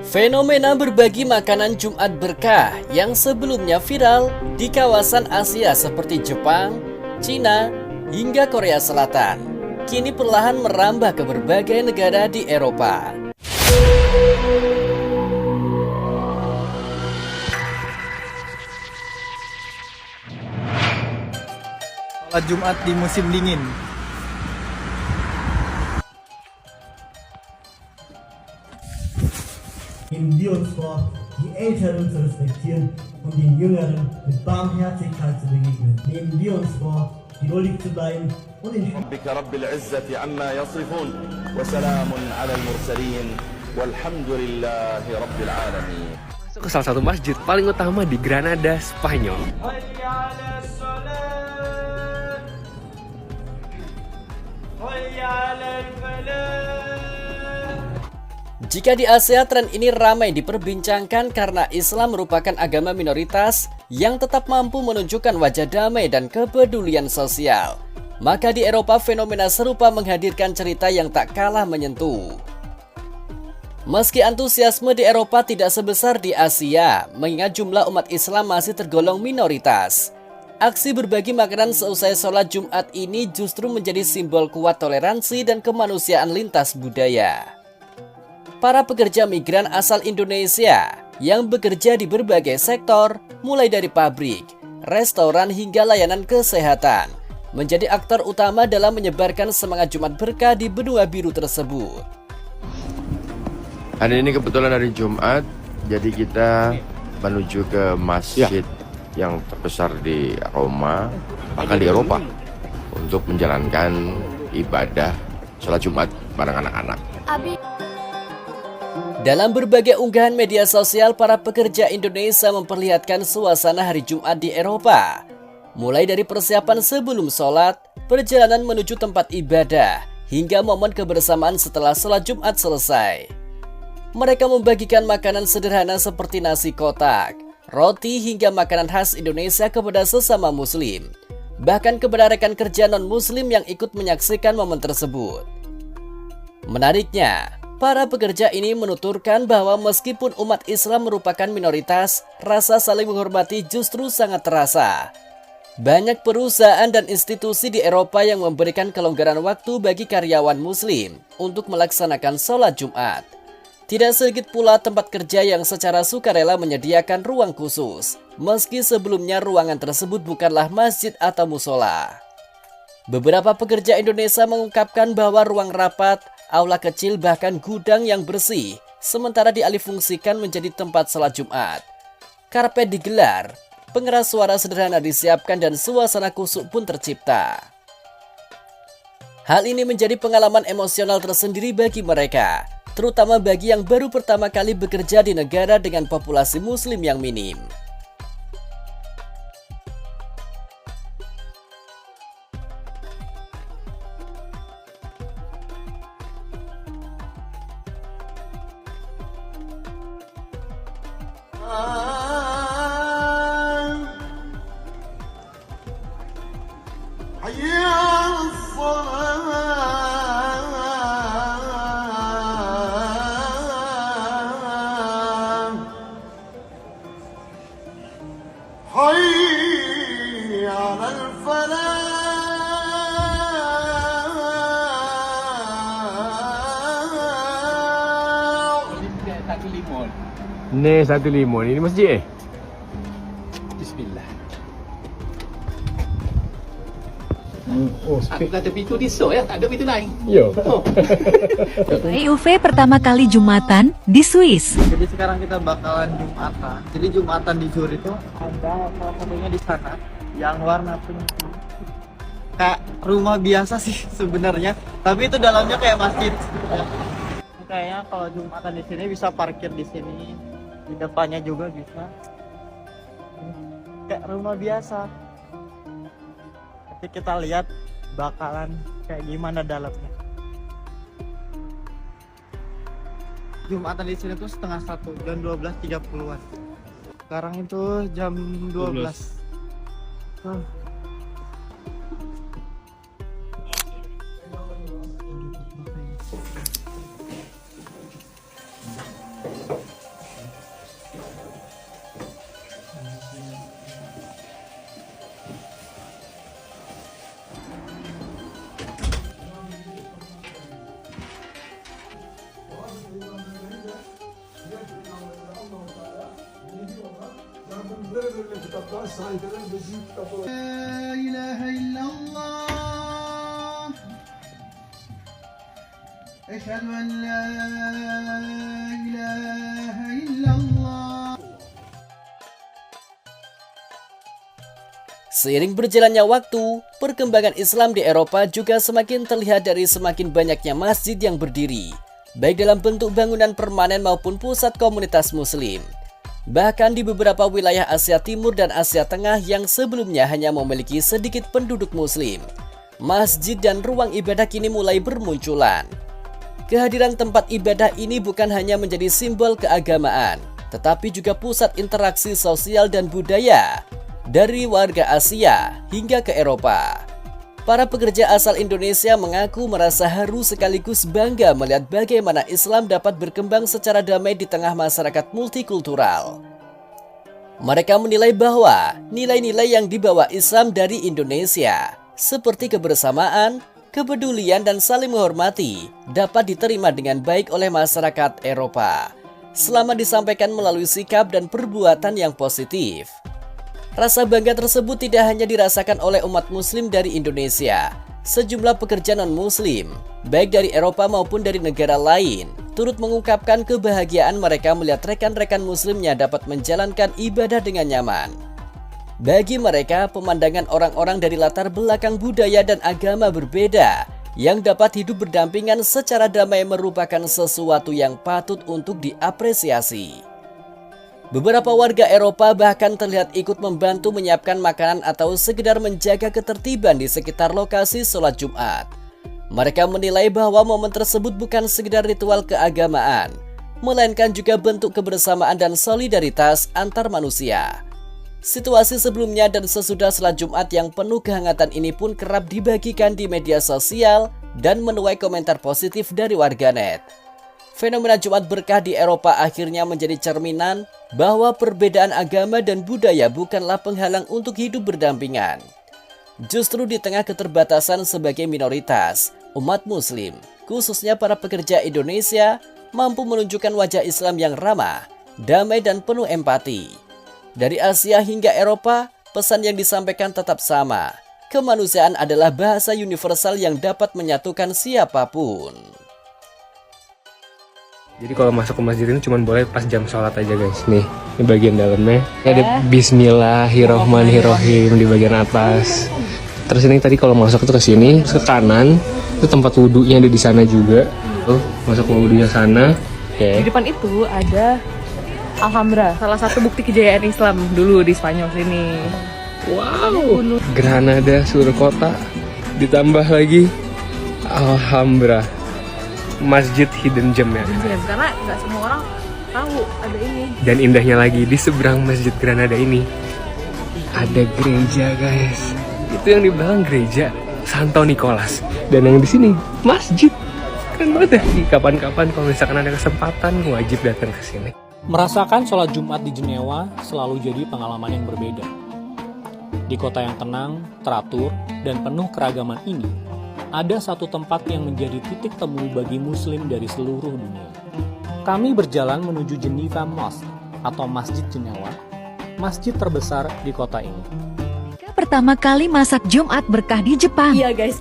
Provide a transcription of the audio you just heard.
Fenomena berbagi makanan Jumat berkah yang sebelumnya viral di kawasan Asia seperti Jepang, Cina, hingga Korea Selatan, kini perlahan merambah ke berbagai negara di Eropa. Sholat Jumat di musim dingin. Nehmen wir uns vor, die Älteren zu respektieren und den Jüngeren mit Barmherzigkeit zu begegnen. Nehmen wir uns vor, geduldig zu bleiben und in ربك رب العزة عما يصفون وسلام على المرسلين والحمد لله رب العالمين. Ke salah satu masjid paling utama di Granada, Spanyol. Jika di Asia, tren ini ramai diperbincangkan karena Islam merupakan agama minoritas yang tetap mampu menunjukkan wajah damai dan kepedulian sosial. Maka di Eropa, fenomena serupa menghadirkan cerita yang tak kalah menyentuh. Meski antusiasme di Eropa tidak sebesar di Asia, mengingat jumlah umat Islam masih tergolong minoritas, aksi berbagi makanan seusai sholat Jumat ini justru menjadi simbol kuat toleransi dan kemanusiaan lintas budaya. Para pekerja migran asal Indonesia yang bekerja di berbagai sektor, mulai dari pabrik, restoran hingga layanan kesehatan, menjadi aktor utama dalam menyebarkan semangat Jumat berkah di benua biru tersebut. Hari ini kebetulan hari Jumat, jadi kita menuju ke masjid yang terbesar di Roma, bahkan di Eropa, untuk menjalankan ibadah sholat Jumat bareng anak-anak. Dalam berbagai unggahan media sosial, para pekerja Indonesia memperlihatkan suasana hari Jumat di Eropa. Mulai dari persiapan sebelum sholat, perjalanan menuju tempat ibadah, hingga momen kebersamaan setelah sholat Jumat selesai. Mereka membagikan makanan sederhana seperti nasi kotak, roti hingga makanan khas Indonesia kepada sesama muslim. Bahkan kepada rekan kerja non-muslim yang ikut menyaksikan momen tersebut. Menariknya, para pekerja ini menuturkan bahwa meskipun umat Islam merupakan minoritas, rasa saling menghormati justru sangat terasa. Banyak perusahaan dan institusi di Eropa yang memberikan kelonggaran waktu bagi karyawan muslim untuk melaksanakan sholat Jumat. Tidak sedikit pula tempat kerja yang secara sukarela menyediakan ruang khusus, meski sebelumnya ruangan tersebut bukanlah masjid atau musola. Beberapa pekerja Indonesia mengungkapkan bahwa ruang rapat, aula kecil bahkan gudang yang bersih, sementara dialihfungsikan menjadi tempat sholat Jumat. Karpet digelar, pengeras suara sederhana disiapkan dan suasana kusuk pun tercipta. Hal ini menjadi pengalaman emosional tersendiri bagi mereka, terutama bagi yang baru pertama kali bekerja di negara dengan populasi muslim yang minim. Nih, satu limon. Ini masjid Bismillah. Aku kata pintu disok ya, tak ada pintu lain. Yo. EUV pertama kali Jumatan di Swiss. Jadi sekarang kita bakalan Jumatan. Jadi Jumatan di Zurich itu ada salah satunya di sana yang warna pink. Kayak rumah biasa sih sebenarnya, tapi itu dalamnya kayak masjid. Kayaknya kalau Jumatan di sini bisa parkir di sini, di depannya juga bisa. Kayak rumah biasa. Nanti kita lihat bakalan kayak gimana dalamnya. Jumatan di sini tuh 12:30 jam 12.30-an. Sekarang itu jam 12. Seiring berjalannya waktu, perkembangan Islam di Eropa juga semakin terlihat dari semakin banyaknya masjid yang berdiri, baik dalam bentuk bangunan permanen maupun pusat komunitas muslim. Bahkan di beberapa wilayah Asia Timur dan Asia Tengah yang sebelumnya hanya memiliki sedikit penduduk muslim, masjid dan ruang ibadah kini mulai bermunculan. Kehadiran tempat ibadah ini bukan hanya menjadi simbol keagamaan, tetapi juga pusat interaksi sosial dan budaya dari warga Asia hingga ke Eropa. Para pekerja asal Indonesia mengaku merasa haru sekaligus bangga melihat bagaimana Islam dapat berkembang secara damai di tengah masyarakat multikultural. Mereka menilai bahwa nilai-nilai yang dibawa Islam dari Indonesia, seperti kebersamaan, kepedulian, dan saling menghormati, dapat diterima dengan baik oleh masyarakat Eropa, selama disampaikan melalui sikap dan perbuatan yang positif. Rasa bangga tersebut tidak hanya dirasakan oleh umat muslim dari Indonesia. Sejumlah pekerja non-muslim, baik dari Eropa maupun dari negara lain, turut mengungkapkan kebahagiaan mereka melihat rekan-rekan muslimnya dapat menjalankan ibadah dengan nyaman. Bagi mereka, pemandangan orang-orang dari latar belakang budaya dan agama berbeda yang dapat hidup berdampingan secara damai merupakan sesuatu yang patut untuk diapresiasi. Beberapa warga Eropa bahkan terlihat ikut membantu menyiapkan makanan atau sekedar menjaga ketertiban di sekitar lokasi sholat Jumat. Mereka menilai bahwa momen tersebut bukan sekedar ritual keagamaan, melainkan juga bentuk kebersamaan dan solidaritas antar manusia. Situasi sebelumnya dan sesudah sholat Jumat yang penuh kehangatan ini pun kerap dibagikan di media sosial dan menuai komentar positif dari warganet. Fenomena Jumat berkah di Eropa akhirnya menjadi cerminan bahwa perbedaan agama dan budaya bukanlah penghalang untuk hidup berdampingan. Justru di tengah keterbatasan sebagai minoritas, umat muslim, khususnya para pekerja Indonesia, mampu menunjukkan wajah Islam yang ramah, damai, dan penuh empati. Dari Asia hingga Eropa, pesan yang disampaikan tetap sama. Kemanusiaan adalah bahasa universal yang dapat menyatukan siapapun. Jadi kalau masuk ke masjid ini cuma boleh pas jam sholat aja guys. Nih, ini bagian dalamnya. Ini ada Bismillahirrohmanirrohim di bagian atas. Terus ini tadi kalau masuk itu ke sini, ke kanan, itu tempat wudhunya ada di sana juga. Tuh, masuk ke wudhunya sana. Di depan itu ada Alhambra, salah satu bukti kejayaan Islam dulu di Spanyol sini. Wow, Granada seluruh kota, ditambah lagi Alhambra. Masjid Hidden Gem ya. Karena nggak semua orang tahu ada ini. Dan indahnya lagi di seberang Masjid Granada ini ada gereja guys. Itu yang di belakang gereja Santo Nicholas. Dan yang di sini masjid. Keren banget ya. Kapan-kapan kalau misalkan ada kesempatan wajib datang ke sini. Merasakan sholat Jumat di Jenewa selalu jadi pengalaman yang berbeda. Di kota yang tenang, teratur, dan penuh keragaman ini, ada satu tempat yang menjadi titik temu bagi muslim dari seluruh dunia. Kami berjalan menuju Geneva Mosque atau Masjid Jenewa, masjid terbesar di kota ini. Pertama kali masak Jumat berkah di Jepang. Iya guys.